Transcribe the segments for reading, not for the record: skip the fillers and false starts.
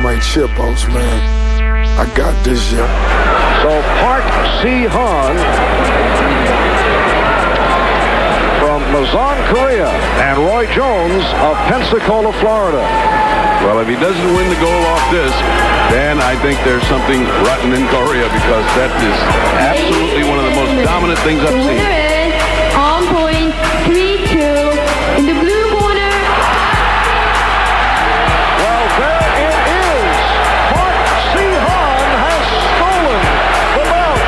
my chip, boss man. I got this, yeah. So Park Si-han from Luzon, Korea, and Roy Jones of Pensacola, Florida. Well, if he doesn't win the gold off this, then I think there's something rotten in Korea, because that is absolutely one of the most dominant things I've seen. On point, 3-2 in the blue corner. Well, there it is. Park Si-han has stolen the belt.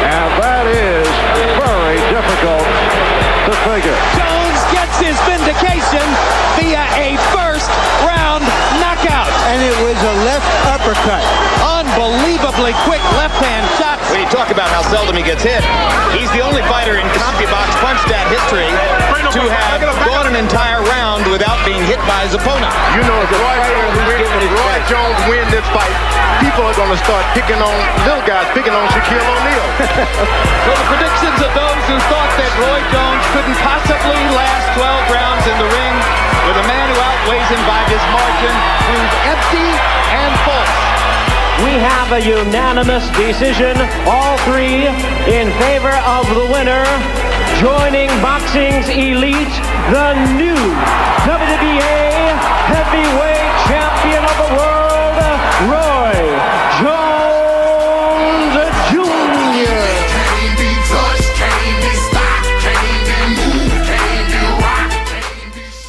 And that is very difficult to figure. Jones gets his vindication via a first-round knockout. And it was a left uppercut. Unbelievably quick left-hand shot. When you talk about how seldom he gets hit, he's the only fighter in CompuBox punch-stat history to have gone an entire round without being hit by his opponent. You know, if Roy Jones win this fight, people are going to start picking on little guys, picking on Shaquille O'Neal. So the predictions of those who thought that Roy Jones couldn't possibly last 12 rounds in the ring with a man who outweighs him by this margin prove empty and false. We have a unanimous decision, all three in favor of the winner. Joining boxing's elite, the new WBA heavyweight champion of the world, Roy Jones Jr.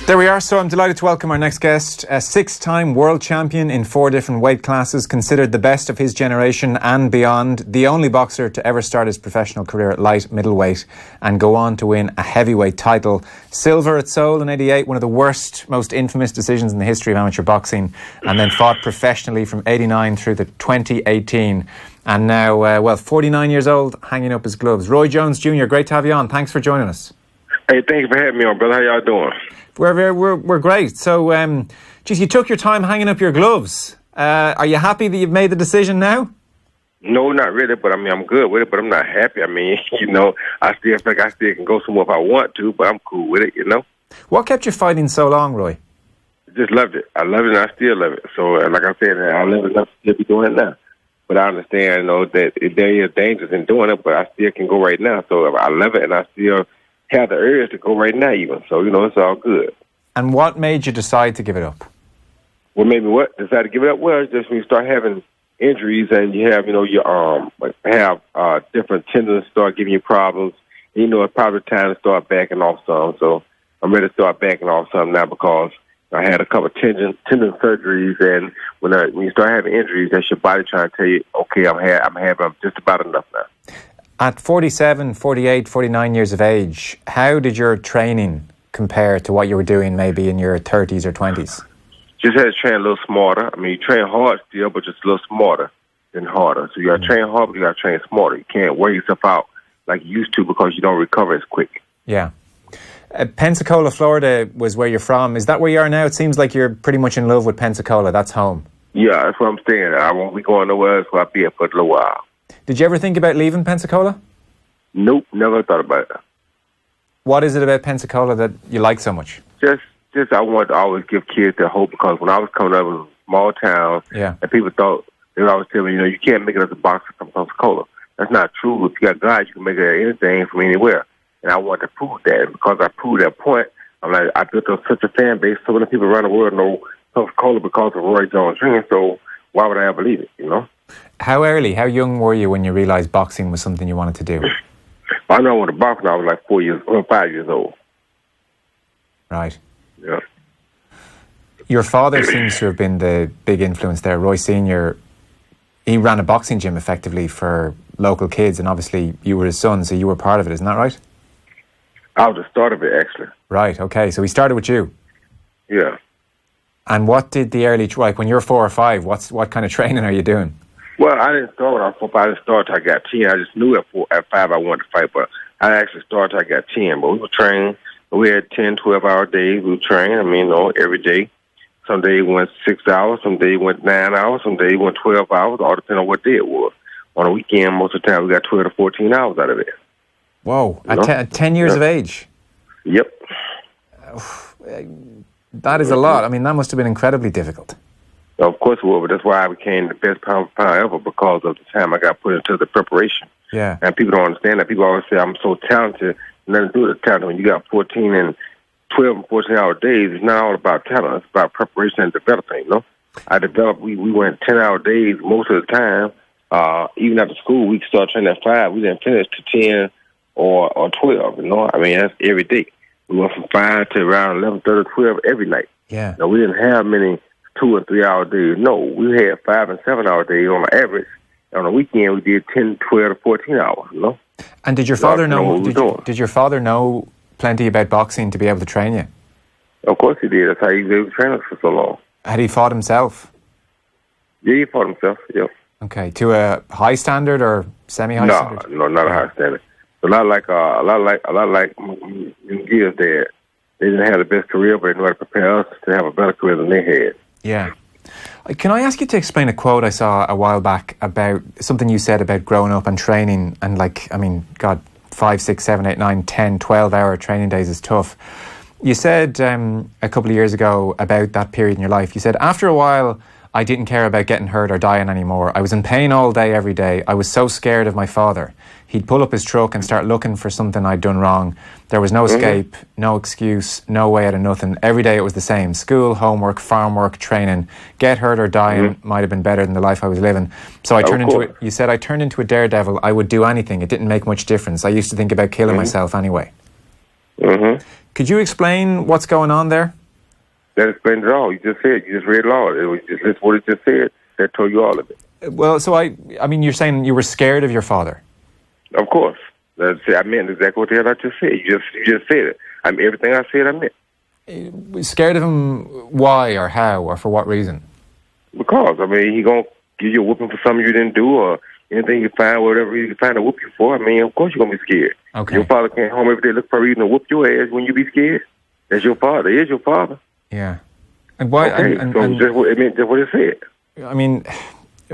There we are. So I'm delighted to welcome our next guest, a six-time world champion in 4 different weight classes, considered the best of his generation and beyond, the only boxer to ever start his professional career at light middleweight and go on to win a heavyweight title. Silver at Seoul in '88, one of the worst, most infamous decisions in the history of amateur boxing, and then fought professionally from '89 through to 2018. And now, 49 years old, hanging up his gloves. Roy Jones Jr., great to have you on. Thanks for joining us. Hey, thank you for having me on, brother. How y'all doing? We're great. So, geez, you took your time hanging up your gloves. Are you happy that you've made the decision now? No, not really, but I mean, I'm good with it, but I'm not happy. I mean, you know, I still think I still can go somewhere if I want to, but I'm cool with it, you know? What kept you fighting so long, Roy? Just loved it. I loved it and I still love it. So, like I said, I love it enough to still be doing it now. But I understand, you know, that there is dangers in doing it, but I still can go right now. So I love it and I still have the urge to go right now even. So, you know, it's all good. And what made you decide to give it up? What made me decide to give it up? Well, it's just when you start having injuries and you have, you know, your different tendons start giving you problems. You know, it's probably time to start backing off some. So I'm ready to start backing off some now because I had a couple of tendon surgeries, and when you start having injuries, that's your body trying to tell you, okay, I'm just about enough now. At 47, 48, 49 years of age, how did your training compare to what you were doing maybe in your 30s or 20s? Just had to train a little smarter. I mean, you train hard still, but just a little smarter than harder. So you got to train hard, but you got to train smarter. You can't wear yourself out like you used to because you don't recover as quick. Yeah. Pensacola, Florida was where you're from. Is that where you are now? It seems like you're pretty much in love with Pensacola. That's home. Yeah, that's what I'm saying. I won't be going nowhere else, so I'll be here for a little while. Did you ever think about leaving Pensacola? Nope, never thought about it. What is it about Pensacola that you like so much? Just I wanted to always give kids that hope because when I was coming up, it was a small town, and people thought, they would always tell me, you know, you can't make it as a boxer from Pensacola. That's not true. If you got God, you can make it anything from anywhere. And I wanted to prove that. And because I proved that point, I'm like, I built up such a fan base. So many people around the world know Pensacola because of Roy Jones Jr., so why would I ever leave it, you know? How young were you when you realised boxing was something you wanted to do? I know I wanted to box when I was like 5 years old. Right. Yeah. Your father seems to have been the big influence there. Roy Sr., he ran a boxing gym effectively for local kids, and obviously you were his son, so you were part of it, isn't that right? I was the start of it, actually. Right, okay. So he started with you? Yeah. And what did the early, like when you're 4 or 5, what kind of training are you doing? Well, I didn't start when I was 4. I didn't start until I got 10. I just knew at 5 I wanted to fight, but I actually started until I got 10. But we were training. We had 10, 12-hour days. We would train, every day. Some days went 6 hours. Some days went 9 hours. Some days went 12 hours, all depending on what day it was. On a weekend, most of the time, we got 12 to 14 hours out of it. Whoa, at 10 years of age? Yep. That is a lot. I mean, that must have been incredibly difficult. Of course it will, but that's why I became the best pound for pound ever, because of the time I got put into the preparation. Yeah. And people don't understand that. People always say I'm so talented. Nothing to do with the talent. When you got 14 and 12 and 14-hour days, it's not all about talent. It's about preparation and developing, you know? We went 10-hour days most of the time. Even after school, we started training at 5. We didn't finish to 10 or 12, you know? I mean, that's every day. We went from 5 to around 11:30, 12 every night. Yeah. Now, we didn't have many 2 and 3 hour days. No, we had 5 and 7 hour days on the average. On the weekend, we did 10, 12 to 14 hours, you know? And did your father know? Did your father know plenty about boxing to be able to train you? Of course he did. That's how he was able to train us for so long. Had he fought himself? Yeah, he fought himself. Yeah. Okay, to a high standard or semi-high standard? No, not a high standard. A lot like Gil's dad. They didn't have the best career, but they knew how to prepare us to have a better career than they had. Yeah. Can I ask you to explain a quote I saw a while back about something you said about growing up and training and 5, 6, 7, 8, 9, 10, 12-hour training days is tough. You said a couple of years ago about that period in your life, you said, after a while, I didn't care about getting hurt or dying anymore. I was in pain all day, every day. I was so scared of my father. He'd pull up his truck and start looking for something I'd done wrong. There was no escape, no excuse, no way out of nothing. Every day it was the same. School, homework, farm work, training. Get hurt or dying might have been better than the life I was living. So I turned into it. You said I turned into a daredevil. I would do anything. It didn't make much difference. I used to think about killing myself anyway. Could you explain what's going on there? That explains it all. You just said, you just read it all. It was just what it just said. That told you all of it. Well, so I mean, you're saying you were scared of your father? Of course. I meant exactly what the hell I just said. You just said it. I mean, everything I said, I meant. Scared of him, why or how or for what reason? Because, I mean, he going to give you a whooping for something you didn't do or anything you find, whatever you can find to whoop you for. I mean, of course you're going to be scared. Okay. Your father came home every day look for a reason to whoop your ass when you be scared. That's your father. He is your father. Yeah. And why? Okay, it meant just what it said. I mean,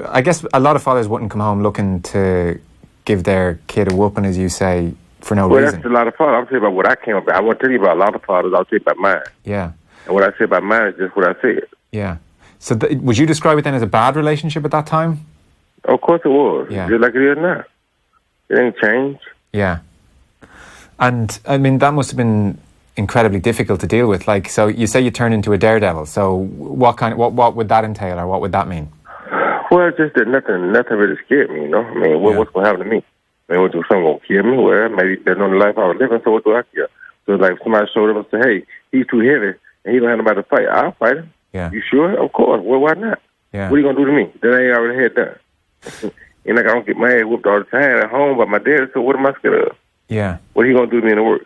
I guess a lot of fathers wouldn't come home looking to give their kid a whooping, as you say, for no reason. Well, that's a lot of fathers. I'll tell you about what I came about. I won't tell you about a lot of fathers. I'll tell you about mine. Yeah. And what I said about mine is just what I said. Yeah. So would you describe it then as a bad relationship at that time? Of course it was. Yeah. Just like it is now. It ain't changed. Yeah. And, I mean, that must have been incredibly difficult to deal with. Like, so you say you turned into a daredevil. So what would that entail, or what would that mean? Well, just that nothing really scared me, you know? I mean, what's going to happen to me? I mean, was something going to kill me? Well, maybe there's no life I was living, so what do I care? So like if somebody showed up and said, hey, he's too heavy, and he don't have nobody to fight, I'll fight him. Yeah. You sure? Of course. Well, why not? Yeah. What are you going to do to me? That I ain't already had done. And like I don't get my head whooped all the time at home by my dad, so what am I scared of? Yeah. What are you going to do to me in the works?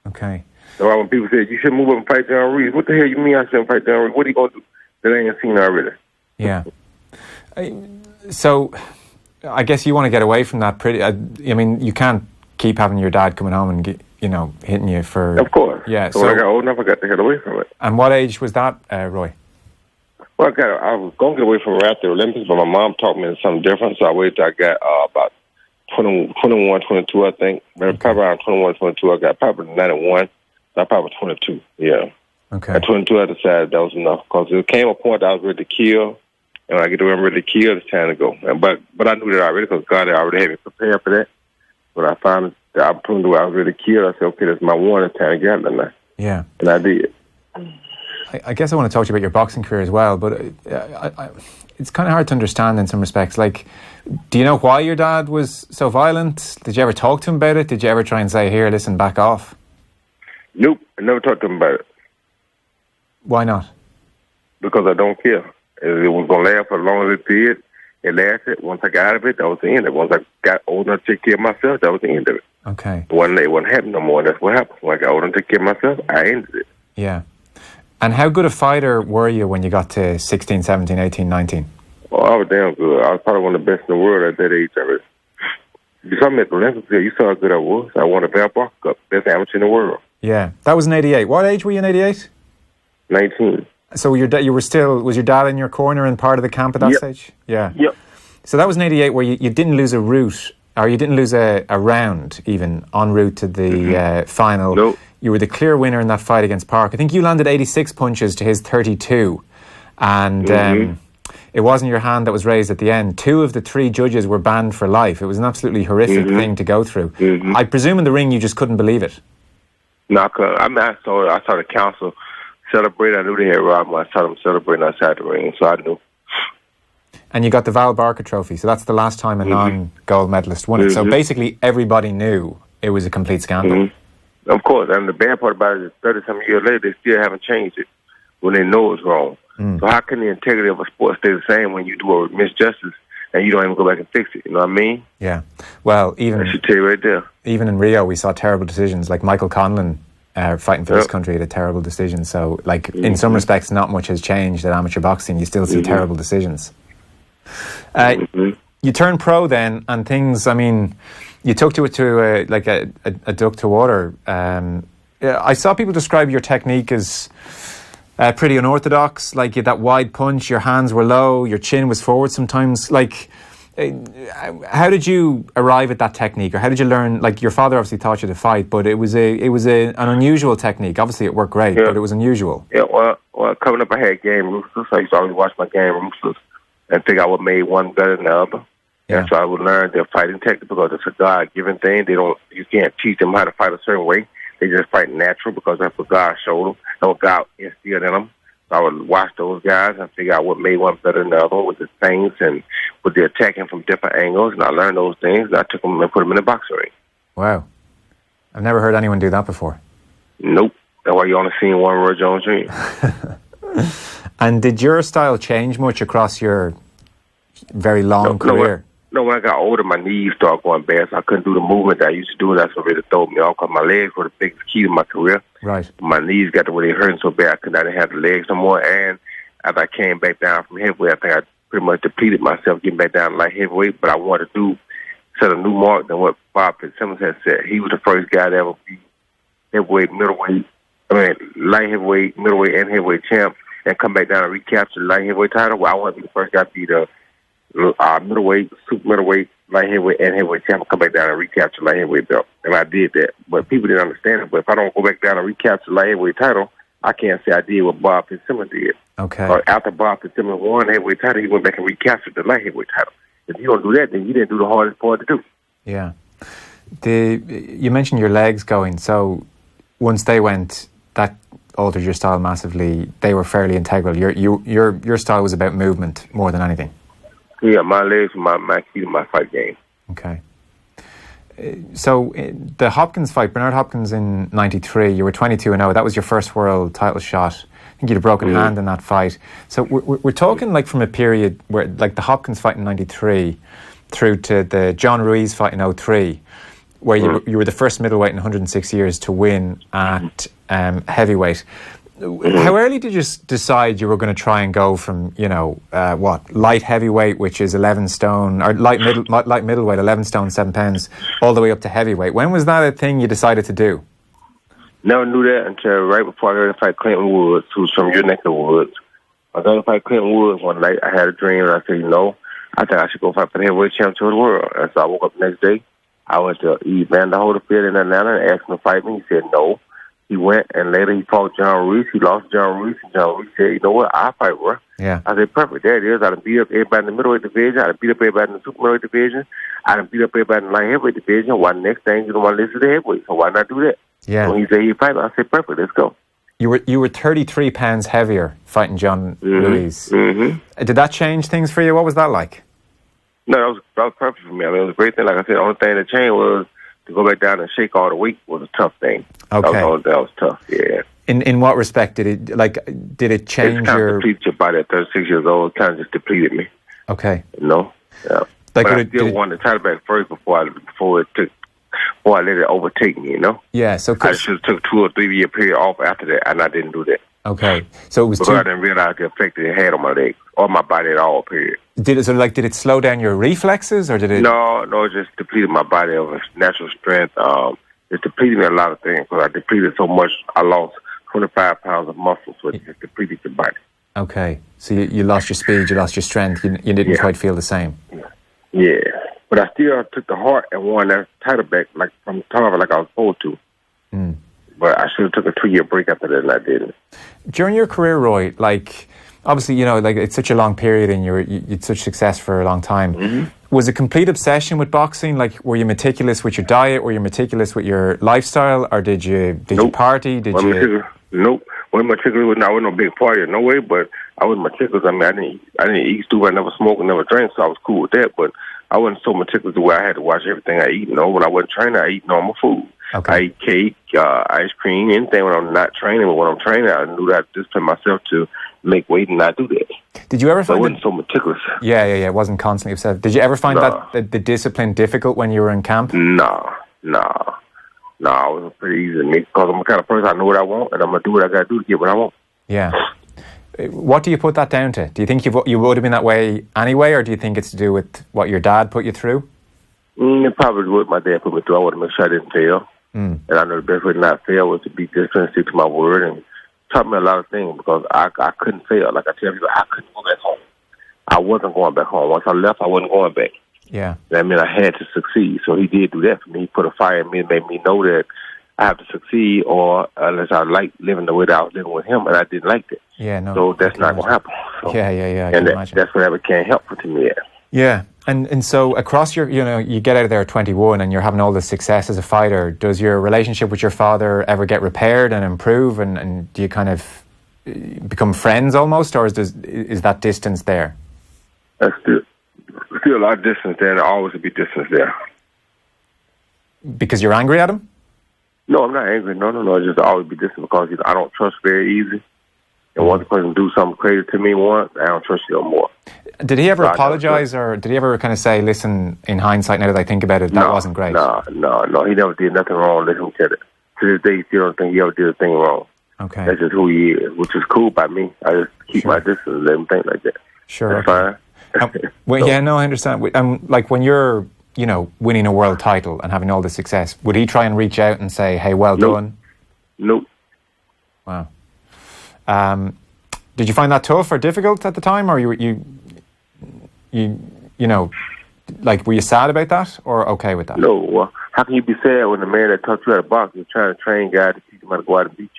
Okay. So when people say, you should move up and fight John Reeves, what the hell you mean I shouldn't fight John Reeves? What are you going to do that I ain't seen already? Yeah. So I guess you want to get away from that pretty... I mean, you can't keep having your dad coming home and, hitting you for... Of course. Yeah. So when I got old enough, I got to get away from it. And what age was that, Roy? Well, I was going to get away from it after the Olympics, but my mom taught me something different, so I waited till I got about 21, 22, I think. But probably around 21, 22, I got probably 91. So I probably 22, yeah. Okay. At 22, I decided that was enough, because there came a point that I was ready to kill, and when I get to where I'm ready to kill, it's time to go. But I knew that already, because God had already had me prepared for that. When I found the opportunity where I was ready to kill, I said, okay, that's my one, it's time to get out now. Yeah. And I did. I guess I want to talk to you about your boxing career as well, but it's kind of hard to understand in some respects. Like, do you know why your dad was so violent? Did you ever talk to him about it? Did you ever try and say, here, listen, back off? Nope, I never talked to him about it. Why not? Because I don't care. It was going to last for as long as it did. It lasted. Once I got out of it, that was the end of it. Once I got old enough to take care of myself, that was the end of it. Okay. One day it wasn't happening no more, and that's what happened. When I got old enough to take care of myself, I ended it. Yeah. And how good a fighter were you when you got to 16, 17, 18, 19? Oh, I was damn good. I was probably one of the best in the world at that age. You saw me at the Olympics, you saw how good I was. I won a Bell Cup, best amateur in the world. Yeah. That was in 88. What age were you in 88? 19. So was your dad in your corner and part of the camp at that stage? Yeah. Yep. So that was in 88 where you didn't lose a route, or you didn't lose a round even en route to the final. Nope. You were the clear winner in that fight against Park. I think you landed 86 punches to his 32. And it wasn't your hand that was raised at the end. 2 of the 3 judges were banned for life. It was an absolutely horrific thing to go through. I presume in the ring you just couldn't believe it. No, I couldn't. I mean, I saw the council celebrate. I knew they had robbed me. I saw them celebrating outside the ring, so I knew. And you got the Val Barker Trophy, so that's the last time a non-gold medalist won it. So basically everybody knew it was a complete scandal. Of course, and the bad part about it is 30-some years later, they still haven't changed it when they know it's wrong. So how can the integrity of a sport stay the same when you do a misjustice and you don't even go back and fix it? You know what I mean? Yeah. Well, I should tell you right there. Even in Rio, we saw terrible decisions. Like Michael Conlon fighting for this country had a terrible decision. So, like, in some respects, not much has changed at amateur boxing. You still see terrible decisions. You turned pro then, and things, I mean, you took to it to a duck to water. I saw people describe your technique as pretty unorthodox, like you had that wide punch, your hands were low, your chin was forward sometimes. Like, how did you arrive at that technique, or how did you learn? Like, your father obviously taught you to fight, but it was an unusual technique. Obviously, it worked great, but it was unusual. Yeah, well, coming up, I had game roosters. I used to always watch my game roosters and figure out what made one better than the other. Yeah. And so I would learn their fighting technique because it's a God-given thing. You can't teach them how to fight a certain way. They just fight natural because that's what God showed them. That's what God instilled in them. So I would watch those guys and figure out what made one better than the other with the things and with the attacking from different angles. And I learned those things, and I took them and put them in the boxing ring. Wow. I've never heard anyone do that before. Nope. That's why you only seen one Roy Jones Jr. And did your style change much across your very long career? No, when I got older, my knees started going bad, so I couldn't do the movement that I used to do. That's what really threw me off, because my legs were the biggest key to my career. Right. My knees got to where they hurting so bad, I didn't have the legs no more. And after I came back down from heavyweight, I think I pretty much depleted myself getting back down to light heavyweight, but I wanted to set a new mark than what Bob Fitzsimmons had said. He was the first guy to ever be heavyweight, light heavyweight, middleweight, and heavyweight champ, and come back down and recapture the light heavyweight title. Well, I want to be the first guy to be the middleweight, super middleweight, light heavyweight, and heavyweight champ, come back down and recapture the light heavyweight belt. And I did that. But people didn't understand it. But if I don't go back down and recapture the light heavyweight title, I can't say I did what Bob Fitzsimmons did. Okay. Or after Bob Fitzsimmons won the heavyweight title, he went back and recaptured the light heavyweight title. If you don't do that, then you didn't do the hardest part to do. Yeah. You mentioned your legs going. So once they went, that altered your style massively. They were fairly integral. Your style was about movement more than anything. Yeah, my legs were my key to my fight game. Okay. So the Hopkins fight, Bernard Hopkins in 93, you were 22-0. That was your first world title shot. I think you had a broken hand in that fight. So we're talking like from a period where, like the Hopkins fight in 93 through to the John Ruiz fight in 03, where you were the first middleweight in 106 years to win at heavyweight. How early did you decide you were going to try and go from, light heavyweight, which is 11 stone, or light middleweight, 11 stone, 7 pounds, all the way up to heavyweight? When was that a thing you decided to do? Never knew that until right before I got to fight Clinton Woods, who's from your neck of the woods. I got to fight Clinton Woods one night. I had a dream, and I said, I think I should go fight for the heavyweight championship of the world. And so I woke up the next day. I went to Evander Holyfield in Atlanta and asked him to fight me. He said no. He went, and later he fought John Ruiz. He lost John Ruiz, and John Ruiz said, you know what, I'll fight, bro. Yeah. I said, perfect. There it is. I done beat up everybody in the middleweight division. I done beat up everybody in the super middleweight division. I done beat up everybody in the light heavyweight division. Why the next thing you don't want to listen to the heavyweight? So why not do that? Yeah. When he said he'd fight, I said, perfect, let's go. You were 33 pounds heavier fighting John Ruiz. Mm-hmm. Did that change things for you? What was that like? No, that was perfect for me. I mean, it was a great thing. Like I said, the only thing that changed was to go back down and shake all the weight was a tough thing. Okay. That was tough, yeah. In what respect did it change it kind of depleted your body at 36 years old. It kind of just depleted me. Okay. Yeah. Like, but I still wanted the title back first before I let it overtake me, Yeah, so I should have took 2 or 3 year period off after that, and I didn't do that. Okay, so it was because I didn't realize the effect it had on my legs or my body at all. Period. Did it slow down your reflexes, or did it? No, it just depleted my body of natural strength. It depleted me a lot of things because I depleted so much. I lost 25 pounds of muscle, so it just depleted your body. Okay, so you lost your speed, you lost your strength. You didn't quite feel the same. Yeah, but I still took the heart and won that title back from Tarver like I was supposed to. But I should have took a 2-year break after that, and I didn't. During your career, Roy, Obviously, like it's such a long period and you'd such success for a long time. Mm-hmm. Was it complete obsession with boxing? Like, were you meticulous with your diet? Were you meticulous with your lifestyle? Or did you party? Nope. Wasn't meticulous. I wasn't no big party, no way. But I wasn't meticulous. I mean, I didn't eat stupid. I never smoked, never drank, so I was cool with that. But I wasn't so meticulous where I had to watch everything I eat. When I wasn't training, I eat normal food. Okay. I eat cake, ice cream, anything when I'm not training. But when I'm training, I knew that I discipline myself to make weight and not do that. Did you ever find I wasn't so meticulous? Yeah. It wasn't constantly obsessed. Did you ever find that the discipline difficult when you were in camp? No. It was pretty easy to me because I'm the kind of person, I know what I want, and I'm going to do what I got to do to get what I want. Yeah. What do you put that down to? Do you think you would have been that way anyway, or do you think it's to do with what your dad put you through? It probably what my dad put me through. I wanted to make sure I didn't fail. And I know the best way to not fail was to be disciplined, stick to my word, and taught me a lot of things because I couldn't fail. Like I tell people, I couldn't go back home. I wasn't going back home. Once I left, I wasn't going back. Yeah. That meant I had to succeed. So he did do that for me. He put a fire in me and made me know that I have to succeed, or unless I like living the way that I was living with him, and I didn't like that. Yeah, no. So that's not going to happen. So, yeah. And that's what I became helpful to me. Yeah. And so across your, you get out of there at 21 and you're having all this success as a fighter. Does your relationship with your father ever get repaired and improve? And do you kind of become friends almost, or is that distance there? That's still a lot of distance there, and there always will be distance there. Because you're angry at him? No, I'm not angry. No. It's just always be distant because I don't trust very easy. And once a person do something crazy to me once, I don't trust you no more. Did he ever apologize, or did he ever kind of say, listen, in hindsight, now that I think about it, that wasn't great? No. He never did nothing wrong. Let him tell it. To this day, he still don't think he ever did a thing wrong. Okay. That's just who he is, which is cool by me. I just keep my distance and let him think like that. Sure. That's fine. I understand. Like when you're, winning a world title and having all the success, would he try and reach out and say, hey, well done? Nope. Wow. Did you find that tough or difficult at the time, or were you sad about that or okay with that? No. Well, how can you be sad when the man that taught you how to box is trying to train guys to teach him how to go out and beat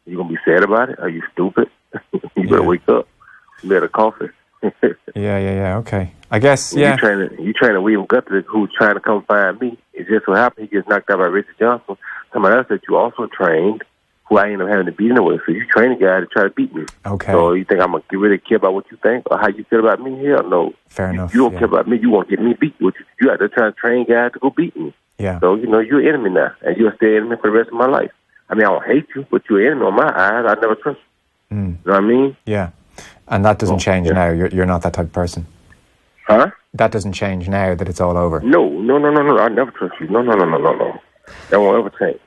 you? You gonna be sad about it? Are you stupid? You better wake up. You better coffee. Yeah. Okay. I guess. Yeah. You training William Guthrie, who's trying to come find me. It just so happened he gets knocked out by Richard Johnson, somebody else that you also trained, who I ended up having to beat anyway. So you train a guy to try to beat me. Okay. So you think I'm going to really care about what you think or how you feel about me? Hell no. Fair enough. You don't care about me. You want to get me beat. You out there trying to train guys to go beat me. Yeah. So, you're an enemy now, and you'll stay an enemy for the rest of my life. I mean, I don't hate you, but you're an enemy on my eyes. I never trust you. You know what I mean? Yeah. And that doesn't change now. You're not that type of person. Huh? That doesn't change now that it's all over. No. I never trust you. No. That won't ever change.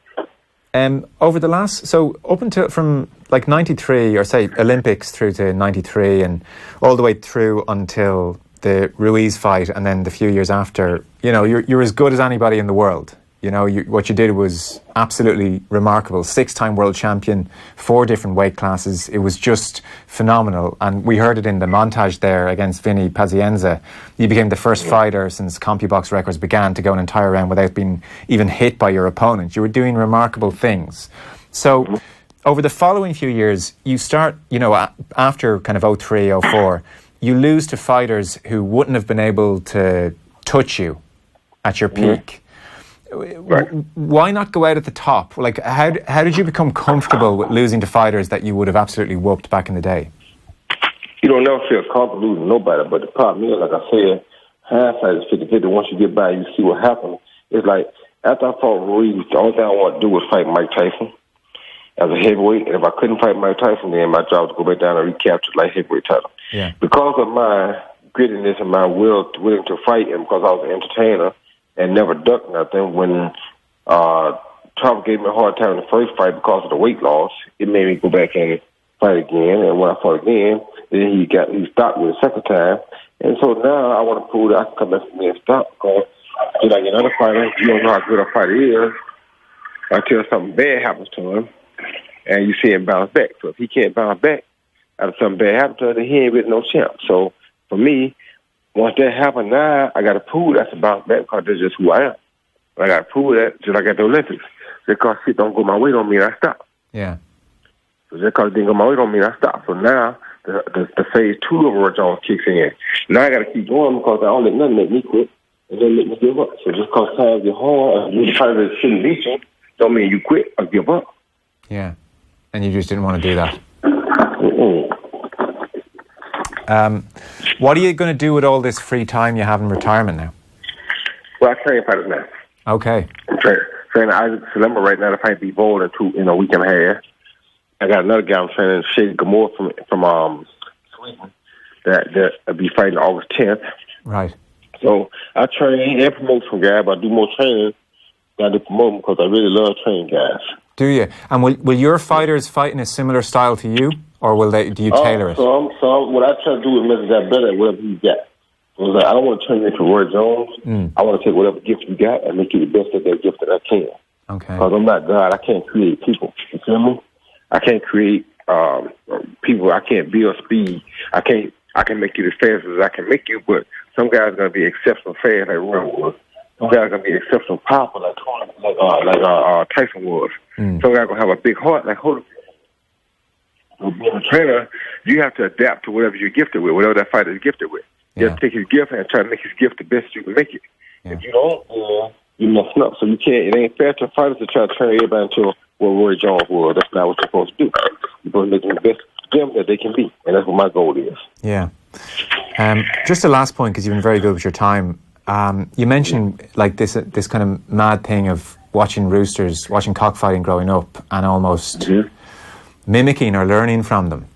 Over the last, up until from like 93, or say Olympics through to 93 and all the way through until the Ruiz fight and then the few years after, you're as good as anybody in the world. What you did was absolutely remarkable. 6-time world champion, 4 different weight classes. It was just phenomenal. And we heard it in the montage there against Vinny Pazienza. You became the first fighter since CompuBox Records began to go an entire round without being even hit by your opponent. You were doing remarkable things. So over the following few years, you start, after kind of 03, 04, you lose to fighters who wouldn't have been able to touch you at your peak. Right. Why not go out at the top? Like, how did you become comfortable with losing to fighters that you would have absolutely whooped back in the day? You don't never feel comfortable losing nobody, but the problem is, like I said, hindsight is 50-50. Once you get by, you see what happened. It's like, after I fought Ruiz, the only thing I wanted to do was fight Mike Tyson as a heavyweight, and if I couldn't fight Mike Tyson, then my job was to go back down and recapture the light heavyweight title. Yeah. Because of my grittiness and my willing to fight, and because I was an entertainer, and never ducked nothing. When Trump gave me a hard time in the first fight because of the weight loss, it made me go back and fight again. And when I fought again, then he stopped me the second time. And so now I want to prove that I can come back from me and stop. Because just like another fighter, you don't know how good a fighter is until something bad happens to him, and you see him bounce back. So if he can't bounce back after something bad happens to him, then he ain't really no champ. So for me, once that happened, now I got to prove that's a bounce back because that's just who I am. I got to prove that just like at the Olympics. Because shit don't go my way don't mean I stop. Yeah. So just because it didn't go my way don't mean I stop. So now the phase 2 of Roy Jones kicks in. Now I got to keep going because I don't let nothing make me quit and then make me give up. So just because times get hard and you try to shouldn't beat you, don't mean you quit or give up. Yeah, and you just didn't want to do that. What are you going to do with all this free time you have in retirement now? Well, I train fighters now. Okay. I'm training Isaac Salema right now to fight B Bold in a week and a half. I got another guy I'm training, Shady Gamore from Sweden, that'll be fighting August 10th. Right. So I train and promote some guys, but I do more training than I do promoting because I really love training guys. Do you? And will your fighters fight in a similar style to you, or do you tailor it? So what I try to do is make that better at whatever you got. So it's like, I don't want to turn you into Roy Jones. I want to take whatever gift you got and make you the best at that gift that I can. Okay. Because I'm not God. I can't create people. You feel me? I can't create people. I can't build speed. I can make you as fast as I can make you, but some guys are going to be exceptional fast like Roy was. Some guys are going to be exceptional powerful like Tyson was. Some guys are going to have a big heart like Holyfield. So being a trainer, you have to adapt to whatever you're gifted with, whatever that fighter is gifted with. You have to take his gift and try to make his gift the best you can make it. Yeah. If you don't, you're messing up. So you can't. It ain't fair to fighters to try to turn everybody into what Roy Jones was. That's not what you're supposed to do. You're supposed to make them the best them that they can be, and that's what my goal is. Yeah. Just a last point, because you've been very good with your time. You mentioned like this kind of mad thing of watching cockfighting growing up, and almost mimicking or learning from them.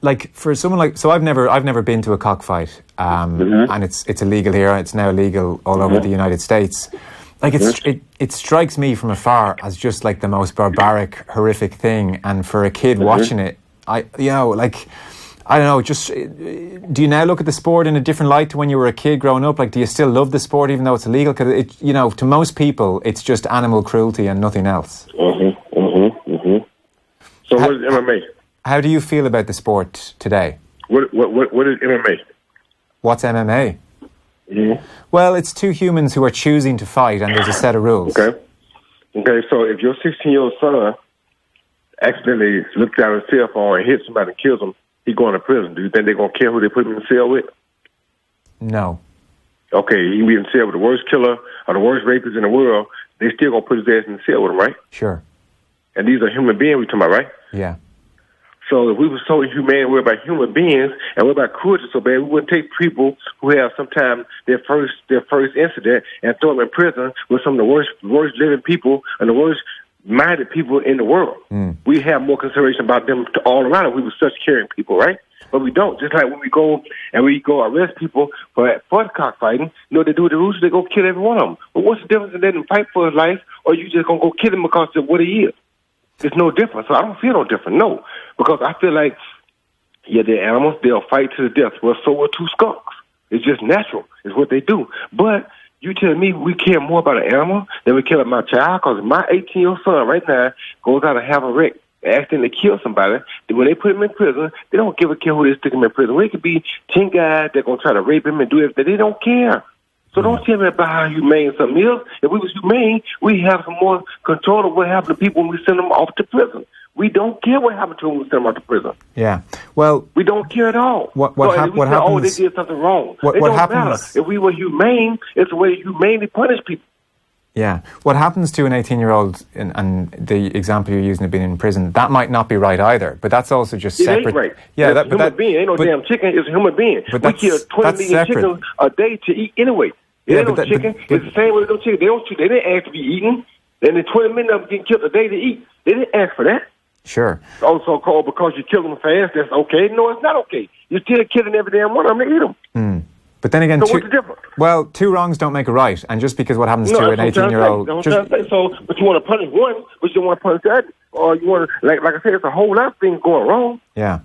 Like for someone like, so I've never been to a cockfight, and it's illegal here. It's now illegal all over the United States. Like it strikes me from afar as just like the most barbaric, horrific thing. And for a kid watching it, I don't know. Just do you now look at the sport in a different light to when you were a kid growing up? Like, do you still love the sport even though it's illegal? Because to most people, it's just animal cruelty and nothing else. So what is MMA? How do you feel about the sport today? What is MMA? What's MMA? Well, it's two humans who are choosing to fight, and there's a set of rules. Okay. So if your 16-year-old son accidentally looks down his cell phone and hits somebody and kills him, he's going to prison. Do you think they're going to care who they put him in the cell with? No. Okay, he can be in the cell with the worst killer or the worst rapist in the world. They still going to put his ass in the cell with him, right? Sure. And these are human beings we're talking about, right? Yeah. So if we were so inhumane, we're about human beings, and we're about cruelty so bad, we wouldn't take people who have sometimes their first incident and throw them in prison with some of the worst living people and the worst minded people in the world. We have more consideration about them all around us. We were such caring people, right? But we don't. Just like when we go arrest people for the cockfighting, they do the rules, they go kill every one of them. But what's the difference in letting him fight for his life, or you just gonna go kill him because of what he is? It's no different. So I don't feel no different, no. Because I feel like, they're animals, they'll fight to the death. Well, so will two skunks. It's just natural. It's what they do. But you tell me we care more about an animal than we care about my child? Because my 18-year-old son right now goes out and have a wreck, asking to kill somebody. When they put him in prison, they don't give a care who they stick him in prison. Well, it could be 10 guys that are going to try to rape him and do everything. They don't care. So don't tell me about how humane something is. If we was humane, we have some more control of what happened to people when we send them off to prison. We don't care what happened to them when we send them off to prison. Yeah. Well, we don't care at all. What happens? Oh, they did something wrong. What happens? Matter. If we were humane, it's the way you humanely punish people. Yeah. What happens to an 18-year-old, and the example you're using of being in prison, that might not be right either, but that's also just separate. It ain't right. Yeah, it's a human being. Ain't no damn chicken. It's a human being. But we kill 20 million chickens a day to eat anyway. They don't chicken. It's the same way with no chicken. They didn't ask to be eaten. Then the 20 million of them getting killed a day to eat. They didn't ask for that. Sure. Also called because you kill them fast, that's okay. No, it's not okay. You're still killing every damn one of them to eat them. But then again, so what's the difference? Well, two wrongs don't make a right. And just because what happens to an 18-year-old... But you want to punish one, but you don't want to punish the other. Or you want to, like I said, it's a whole lot of things going wrong. Yeah.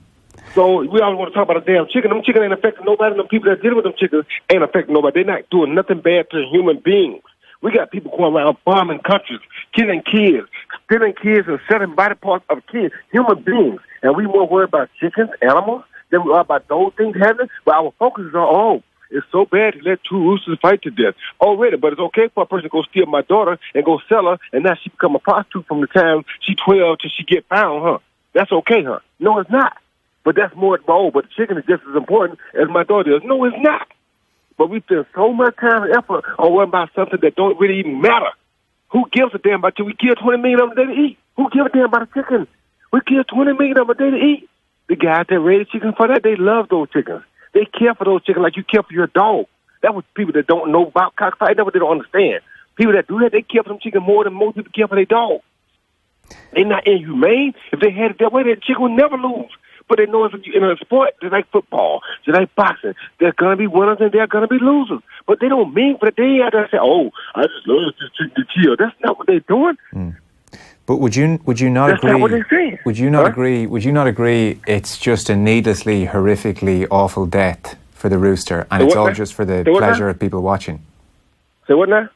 So we always want to talk about a damn chicken. Them chickens ain't affecting nobody. Them people that deal with them chickens ain't affecting nobody. They're not doing nothing bad to human beings. We got people going around bombing countries, killing kids, stealing kids and selling body parts of kids, human beings. And we more worried about chickens, animals, than we are about those things happening. But our focus is on, it's so bad to let two roosters fight to death. Already, but it's okay for a person to go steal my daughter and go sell her, and now she become a prostitute from the time she's 12 till she get found, huh? That's okay, huh? No, it's not. But that's more involved. But the chicken is just as important as my daughter is. No, it's not. But we spend so much time and effort on worrying about something that don't really even matter. Who gives a damn about you? We kill 20 million of them a day to eat. Who gives a damn about a chicken? We kill 20 million of them a day to eat. The guys that raise chickens for that, they love those chickens. They care for those chickens like you care for your dog. That was people that don't know about cockfighting. That's what they don't understand. People that do that, they care for them chickens more than most people care for their dog. They're not inhumane. If they had it that way, that chicken would never lose. But they know in a sport, just like football, just like boxing, there's going to be winners and there's going to be losers. But they don't mean for the day out there say, oh, I just love this chicken to kill. That's not what they're doing. But would you not That's agree? Not what they're saying. Would you not agree? Would you not agree? It's just a needlessly, horrifically awful death for the rooster, and it's all just for the pleasure of people watching. Say what now?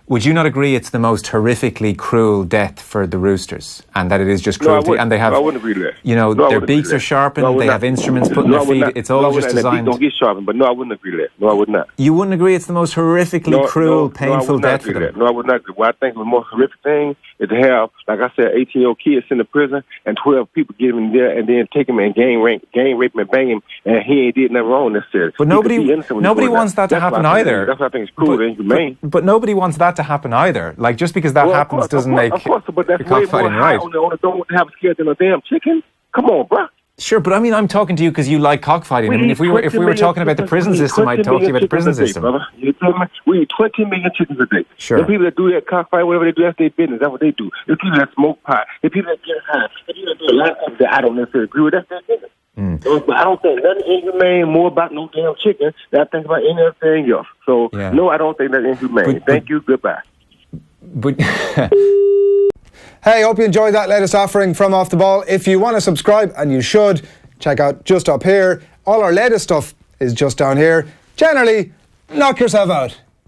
Would you not agree it's the most horrifically cruel death for the roosters, and that it is just cruelty? And they have, I wouldn't agree with that. You know, their beaks are sharpened. They have instruments put in their feet. It's all just designed. Don't get sharpened, but no, I wouldn't agree with that. No, I would not. You wouldn't agree it's the most horrifically cruel, painful death for them? No, I would not agree. What I think the most horrific thing is to have, like I said, 18-year-old kids sent to prison and 12 people get him in there and then take him and gang rape him and bang him, and he ain't did nothing wrong necessarily. But nobody wants that to happen either. That's what I think is cruel and inhumane. But nobody wants that to happen either. Like, just because that happens doesn't make of course, but that's the cockfighting right. On the don't have scared than a damn chicken. Come on, bro. Sure, but I mean, I'm talking to you because you like cockfighting. I mean, if we were talking about the prison system, I'd talk to you about the prison system. You tell me, we eat 20 million chickens a day. Sure. The people that do that cockfight, whatever they do, that's their business. That's what they do. The people that smoke pot, the people that get high, the people that do a lot of things that I don't necessarily agree with, that's their business. But I don't think nothing inhumane more about no damn chicken than I think about anything else. So, no, I don't think that's inhumane. Thank you. Goodbye. But hey, hope you enjoyed that latest offering from Off the Ball. If you want to subscribe, and you should, check out just up here. All our latest stuff is just down here. Generally, knock yourself out.